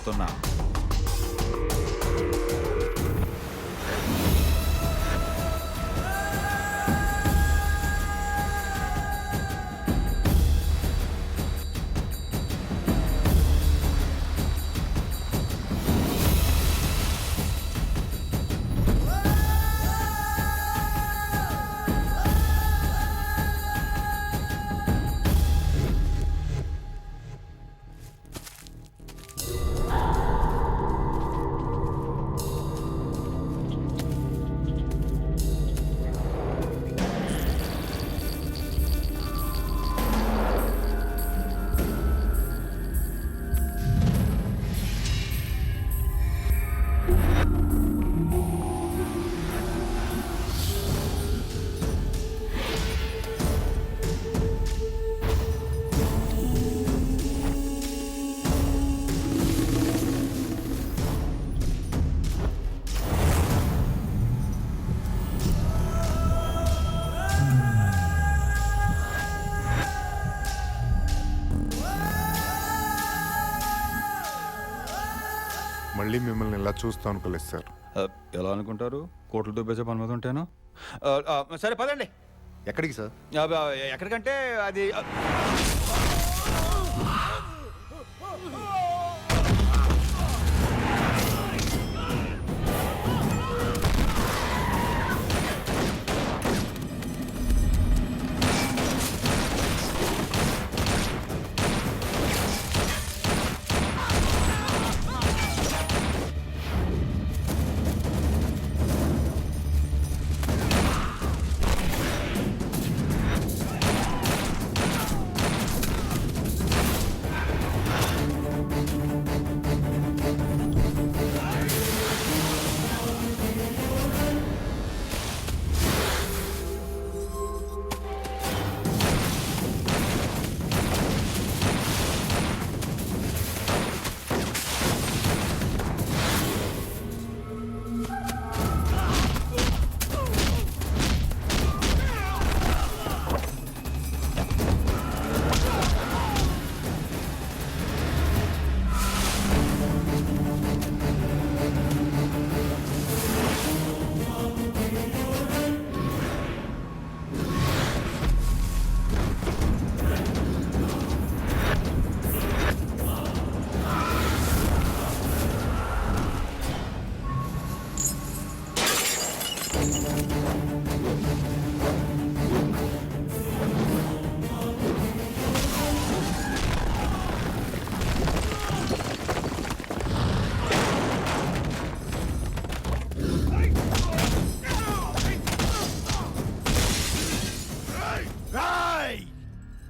కొడుతున్నా. మళ్ళీ మిమ్మల్ని ఇలా చూస్తాం అనుకోలేదు సార్. ఎలా అనుకుంటారు? కోట్లు దుబ్బేసే పని మీద ఉంటాను. సరే పదండి. ఎక్కడికి సార్? ఎక్కడికంటే అది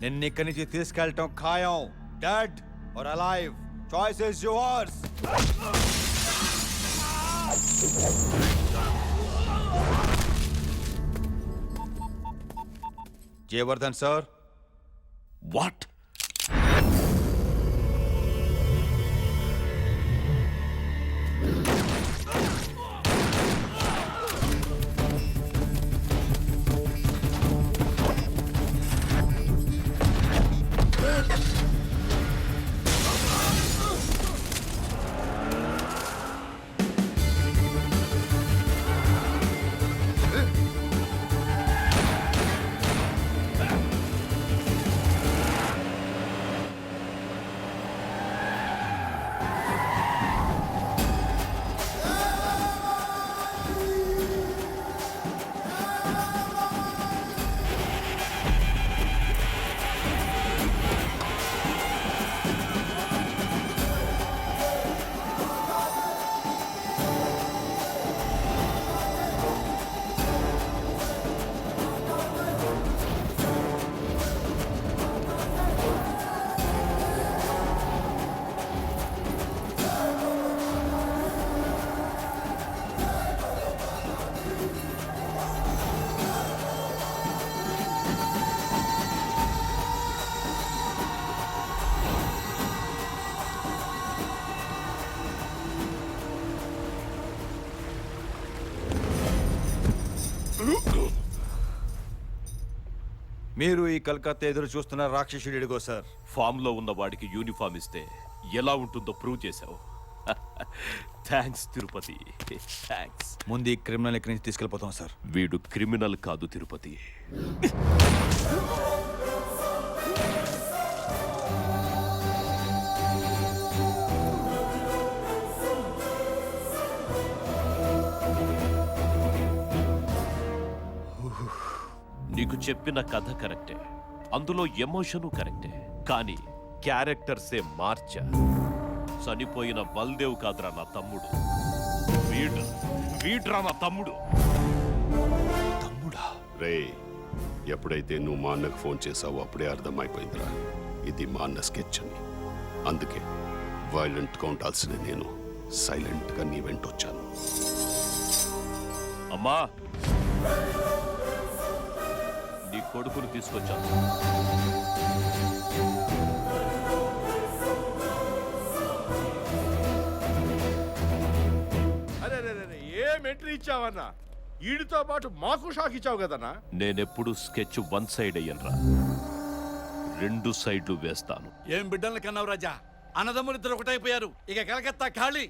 నిన్ను ఇక్కడి నుంచి తీసుకెళ్ళటం ఖాయం. Dead or alive, choice is yours. Jayavardhan sir. What? మీరు ఈ కలకత్తా ఎదురు చూస్తున్న రాక్షసుడిగో సార్. ఫామ్ లో ఉన్న వాడికి యూనిఫామ్ ఇస్తే ఎలా ఉంటుందో ప్రూవ్ చేశావు. Thanks Tirupati, thanks. ముందు ఈ క్రిమినల్ ఇక్కడి నుంచి తీసుకెళ్ళిపోతాం సార్. వీడు క్రిమినల్ కాదు తిరుపతి. నీకు చెప్పిన కథ కరెక్టే, అందులో ఎమోషను కరెక్టే, కానీ క్యారెక్టర్సే మార్చా. చనిపోయిన బల్దేవ్ కాదురా నా తమ్ముడు, వీడ్రా నా తమ్ముడు. తమ్ముడా? రే, ఎప్పుడైతే నువ్వు మా అన్నకు ఫోన్ చేసావో అప్పుడే అర్థమైపోయిందిరా, ఇది మా అన్న స్కెచ్ అని. అందుకే వైలెంట్గా ఉండాల్సిన నేను సైలెంట్గా నీ వెంట వచ్చాను. అమ్మా, నీ కొడుకును తీసుకొచ్చాను. ఏం ఎంట్రీ ఇచ్చావన్నా? ఈడితో పాటు మాకు షాక్ ఇచ్చావు కదన్నా. నేనెప్పుడు స్కెచ్ వన్ సైడ్ అయ్యనరా, 2 సైడ్లు వేస్తాను. ఏం బిడ్డల కన్నావు రాజా? అన్నదమ్ములిద్దరు ఒకటైపోయారు, ఇక కలకత్తా ఖాళీ.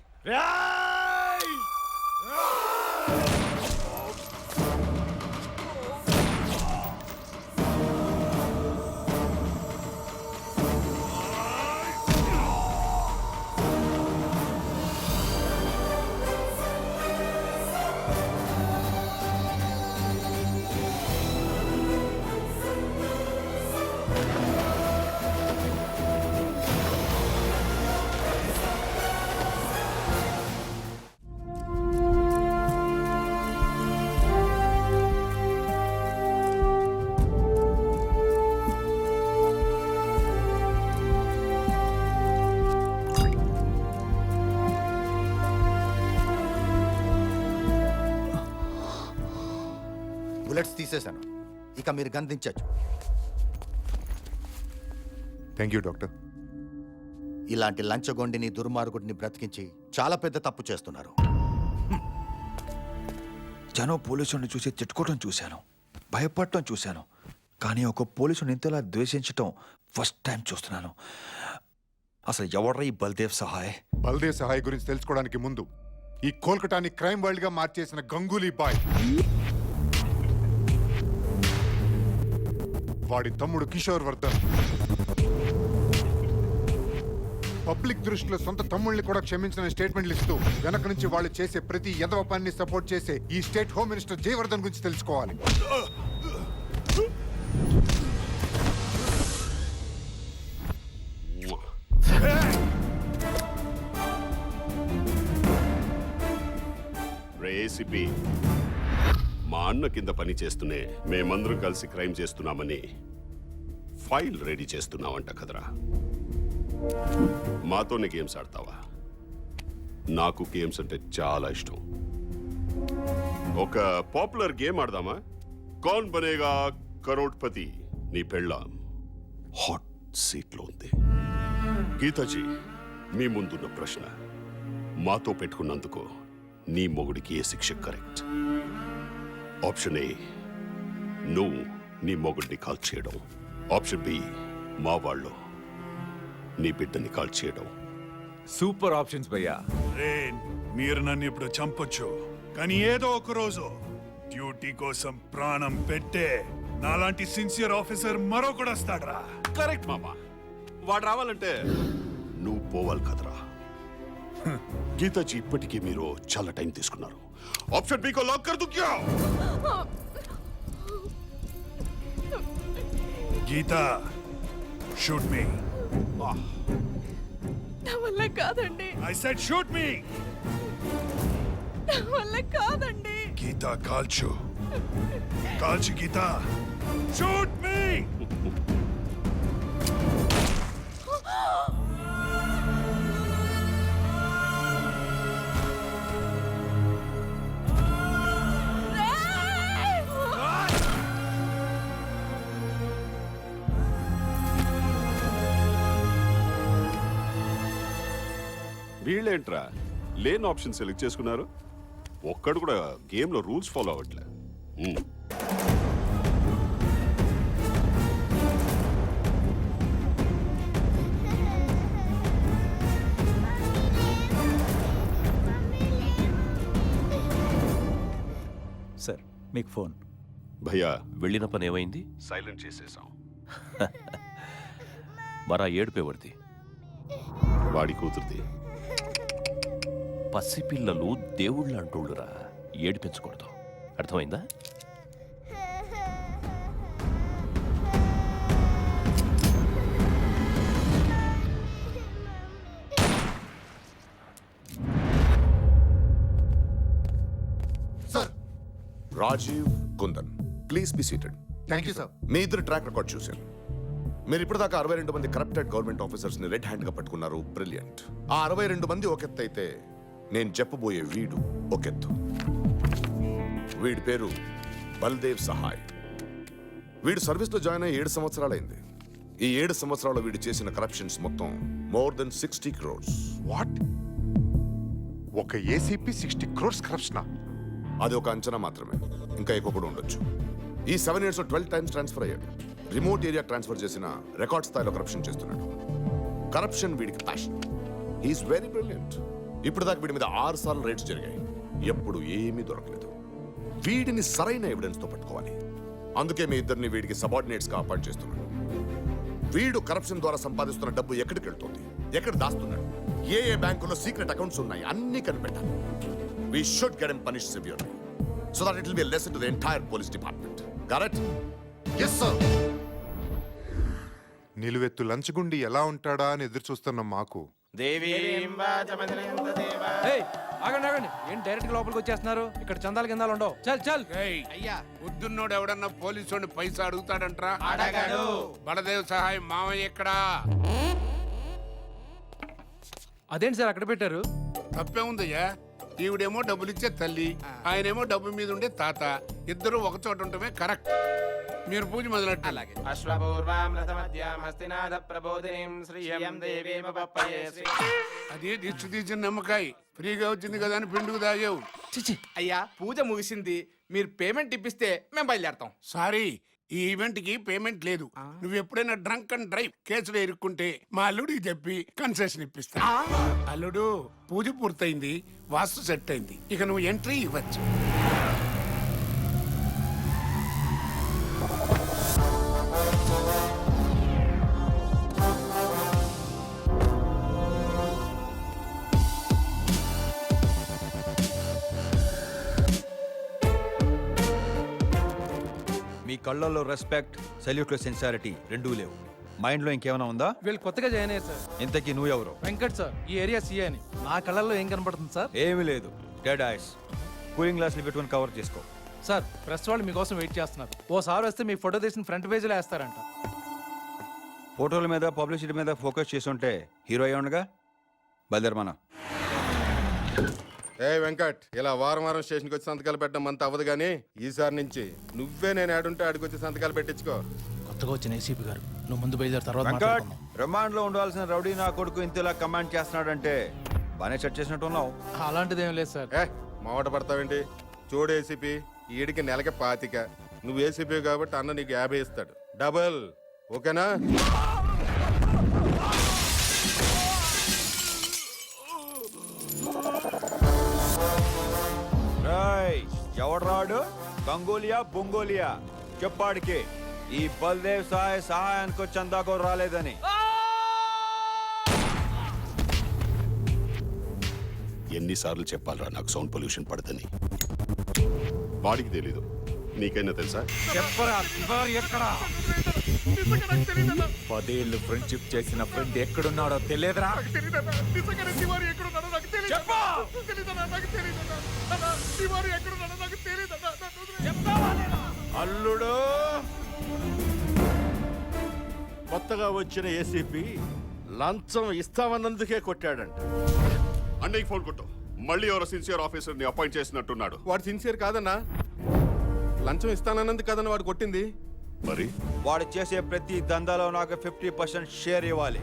బుల్లెట్స్ తీసేశాను, ఇక మీరు గంధించచ్చు. Thank you doctor. ఇలాంటి లంచగొండిని దుర్మార్గుడిని బ్రతికించి చాలా పెద్ద తప్పు చేస్తున్నారు. జనం పోలీసుని చూసి తిట్టుకోవడం చూశాను, భయపడటం చూశాను, కానీ ఒక పోలీసుని ఇంతలా ద్వేషించటం ఫస్ట్ టైం చూస్తున్నాను. అసలు ఎవడ్రా ఈ బల్దేవ్ సహాయ్? బల్దేవ్ సహాయ్ గురించి తెలుసుకోవడానికి ముందు ఈ కోల్కతాని క్రైమ్ వరల్డ్ గా మార్చేసిన గంగూలీ బాయ్, వాడి తమ్ముడు కిషోర్ వర్ధన్, పబ్లిక్ దృష్టిలో సొంత తమ్ముళ్ళని కూడా క్షమించిన స్టేట్మెంట్లు ఇస్తూ వెనక నుంచి వాళ్ళు చేసే ప్రతి ఎదవ పనిని సపోర్ట్ చేసే ఈ స్టేట్ హోమ్ మినిస్టర్ జయవర్ధన్ గురించి తెలుసుకోవాలి. రే ఏసీపీ, మా అన్న కింద పని చేస్తూనే మేమందరం కలిసి క్రైమ్ చేస్తున్నామని ఫైల్ రెడీ చేస్తున్నావంట కదరా. మాతోనే గేమ్స్ ఆడతావా? నాకు గేమ్స్ అంటే చాలా ఇష్టం. ఒక పాపులర్ గేమ్ ఆడదామా? కౌన్ బనేగా కరోడ్పతి. నీ పెళ్ళాం హాట్ సీట్లో ఉంది. గీతాజీ, మీ ముందున్న ప్రశ్న, మాతో పెట్టుకున్నందుకు నీ మొగుడికి ఏ శిక్ష కరెక్ట్? ఆప్షన్ ఏ, నువ్వు నీ మొగుడిని కాల్ చేయడం. ఆప్షన్ బి, మా వాళ్ళు నీ బిడ్డని కాల్ చేయడం. సూపర్ ఆప్షన్స్ భయ్యా. రేన్, మీరు నన్ను ఇప్పుడు చంపొచ్చు, కానీ ఏదో ఒక రోజు డ్యూటీ కోసం ప్రాణం పెట్టే నాలాంటి సిన్సియర్ ఆఫీసర్ మరొకడు వస్తాడ్రా. కరెక్ట్ మామా, వాడు రావాలంటే నువ్వు పోవాలి కదరా. గీతాజీ, ఇప్పటికీ మీరు చాలా టైం తీసుకున్నారు. ఆప్షన్ బి కో లాక్ కర్ దు క్యా? గీతా, షూట్ మీ. నా వల్ల కాదండి, ఐ సెడ్ షూట్ మీ. నా వల్ల కాదండి. గీతా, కాల్చు, కాల్చు గీతా, షూట్ మీ. వీళ్ళేంట్రా లేని ఆప్షన్ సెలెక్ట్ చేసుకున్నారు? ఒక్కడు కూడా గేమ్లో రూల్స్ ఫాలో అవ్వట్లే. సార్ మీకు ఫోన్. భయ్యా వెళ్ళిన పని ఏమైంది? సైలెంట్ చేసేసాం. మరా ఏడుపేవరిది? వాడి కూతురుది. పసిపిల్లలు దేవుళ్ళు అంటోళ్ళురా, ఏడిపించకూడదు. అర్థమైందా? Rajeev Kundan, please be seated. Thank you sir. మీ ఇద్దరు ట్రాక్ రికార్డ్ చూశాను. మీరు ఇప్పటిదాకా 62 మంది కరప్టెడ్ గవర్నమెంట్ ఆఫీసర్స్ ని రెడ్ హ్యాండ్ గా పట్టుకున్నారు. బ్రిలియంట్. ఆ 62 మంది ఒక ఎత్తు అయితే నేను చెప్పబోయే వీడు ఒక ఎత్తు. వీడి పేరు బల్దేవ్ సహాయ్. వీడు సర్వీస్ లో జాయిన్ అయ్యి 7 సంవత్సరాలైంది. ఈ 7 సంవత్సరాల్లో వీడు చేసిన కరప్షన్స్ మొత్తం మోర్ దెన్ 60 crores. వాట్? ఒక ఏసీపీ 60 crores కరప్షనా? అది ఒక అంచనా మాత్రమే, ఇంకా ఎక్కువ కూడా ఉండొచ్చు. ఈ 7 years లో 12 times ట్రాన్స్ఫర్ అయ్యాడు. రిమోట్ ఏరియా ట్రాన్స్ఫర్ చేసిన రికార్డ్ స్థాయిలో కరప్షన్ చేస్తున్నాడు. కరప్షన్ వీడికి ప్యాషన్. He's very brilliant. ఇప్పుడు దాకా వీడి మీద 6 సార్లు రేట్స్ జరిగాయి. ఎప్పుడు ఏమీ దొరకలేదు. వీడిని సరైన ఎవిడెన్స్ తో పట్టుకోవాలి. అందుకే మీ ఇద్దరిని వీడికి సబార్డినేట్స్ గా అపాయింట్ చేస్తున్నాడు. వీడు కరప్షన్ ద్వారా సంపాదిస్తున్న డబ్బు ఎక్కడికి వెళ్తుంది, ఎక్కడ దాస్తున్నాడు, ఏ బ్యాంకులో సీక్రెట్ అకౌంట్స్ ఉన్నాయి, అన్ని కనిపెట్టాలి. We should get him punished severely, so that it will be a lesson to the entire police department. Got it? Yes sir. నిలువెత్తు లంచగుండి ఎలా ఉంటాడా అని ఎదురు చూస్తున్న మాకు ఆగండి ఆగండి, ఏం డైరెక్ట్ లోపలికి వచ్చేస్తున్నారు? ఇక్కడ చందాలు కిందాలు ఉండవు. చల్ చల్. అయ్యా పొద్దున్నోడు ఎవడన్నా పోలీసు పైసా అడుగుతాడంట్రా? అడగాడు. బలదేవ్ సహాయం మామయ్య ఎక్కడా? అదేంటి సార్ అక్కడ పెట్టారు? తప్పే ఉందయ్యా. ఈవిడేమో డబ్బులు ఇచ్చే తల్లి, ఆయనేమో డబ్బు మీద ఉండే తాత. ఇద్దరు ఒక చోట ఉండటమే కరెక్ట్. మీరు పూజ మొదలెట్టు. అలాగే. అదే దిష్టి తీసిన నిమ్మకాయ ఫ్రీగా వచ్చింది కదా అని పిండుకు తాగావు. అయ్యా పూజ ముగిసింది, మీరు పేమెంట్ ఇప్పిస్తే మేము బయలుదేరతాం. సారీ, ఈ ఈవెంట్ కి పేమెంట్ లేదు. నువ్వు ఎప్పుడైనా డ్రంక్ అండ్ డ్రైవ్ కేసులో ఇరుక్కుంటే మా అల్లుడికి చెప్పి కన్సెషన్ ఇప్పిస్తా. అల్లుడు, పూజ పూర్తయింది, వాస్తు సెట్ అయింది, ఇక నువ్వు ఎంట్రీ ఇవ్వచ్చు. మీ కళ్ళల్లో రెస్పెక్ట్, సెల్యూట్లో సిన్సారిటీ రెండూ లేవు. మైండ్లో ఇంకేమైనా ఉందా? వీళ్ళు కొత్తగా జాయిన్ అయ్యారు సార్. ఇంతకీ నువ్వెవరు? వెంకట్ సార్, ఈ ఏరియా సీఏ అని. నా కళ్ళల్లో ఏం కనపడుతుంది సార్? ఏమీ లేదు. Dead ice. కూలింగ్ గ్లాస్లు పెట్టుకుని కవర్ చేసుకో. సార్, ప్రెస్ వాళ్ళు మీకోసం వెయిట్ చేస్తున్నారు. ఓసారి వస్తే మీ ఫోటో తీసిన ఫ్రంట్ పేజీలో వేస్తారంట. ఫోటోల మీద పబ్లిసిటీ మీద ఫోకస్ చేసుంటే హీరో అయ్యి ఉండగా. బయలుదేరమన్నా. ఏ వెంకట్, ఇలా వారం వారం స్టేషన్కి వచ్చి సంతకాలు పెట్టడం అంత అవ్వదు కానీ ఈసారి నుంచి నువ్వే నేను ఆడుంటే ఆడికి వచ్చి సంతకాలు పెట్టించుకో. కొత్తగా వచ్చిన ఏసీపీ గారు, నువ్వు ముందు బయలుదేరి తర్వాత వెంకట్, మాట్లాడుకుందాం. రిమాండ్ లో ఉండాల్సిన రౌడీ నా కొడుకు ఇంతలా కమాండ్ చేస్తున్నాడంటే బానే సెట్ చేసినట్టు ఉన్నావు. అలాంటిది ఏం లేదు సార్. ఏ మావట పడతావేంటి? చూడు ఏసీపీ, ఈడికి నెలకి 25. నువ్వు ఏసీపీ కాబట్టి అన్న నీకు 50 ఇస్తాడు. డబుల్ ఓకేనా? ఎవడు రాడు? గంగోలియా బొంగోలియా చెప్పాడికి ఈ బల్దేవ్ సహాయానికి చందాకో రాలేదని. ఎన్నిసార్లు చెప్పాలరా నాకు సౌండ్ పొల్యూషన్ పడదని? వాడికి తెలీదు, నీకైనా తెలుసా? చెప్పరా ఎక్కడ? 10 ఏళ్ళు ఫ్రెండ్షిప్ చేసిన ఫ్రెండ్ ఎక్కడున్నాడో తెలియదురా? అల్లుడు, కొత్తగా వచ్చిన ఏసీపీ లంచం ఇస్తామన్నందుకే కొట్టాడంట. అన్నయ్యకి ఫోన్ కొట్టు. మళ్ళీ ఎవరో సిన్సియర్ ఆఫీసర్ ని అపాయింట్ చేసినట్టున్నాడు. వాడు సిన్సియర్ కాదన్నా, లంచం ఇస్తానన్నందుకు కదన్నా వాడు కొట్టింది. మరి వాడు చేసే ప్రతి దందాలో నాకు 50% షేర్ ఇవ్వాలి.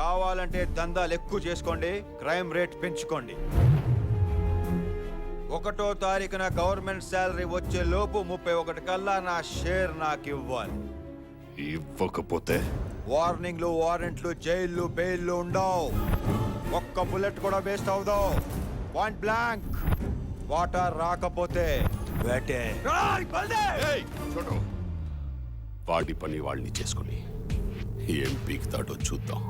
కావాలంటే దందాలు ఎక్కువ చేసుకోండి, క్రైమ్ రేట్ పెంచుకోండి. 1వ తారీఖున గవర్నమెంట్ శాలరీ వచ్చే లోపు 31 కల్లా నా షేర్ నాకు ఇవ్వాలి. ఇవ్వకపోతే వార్నింగ్లు, వారెంట్లు, జైళ్ళు, బెయిల్లు ఉండవు. ఒక్క బుల్లెట్ కూడా వేస్ట్ అవుదావు. Point blank. వాటర్ రాకపోతే వేటే. ఏయ్, చూడు వాడి పని వాళ్ళని చేసుకుని ఏం పీకుతాడో చూద్దాం.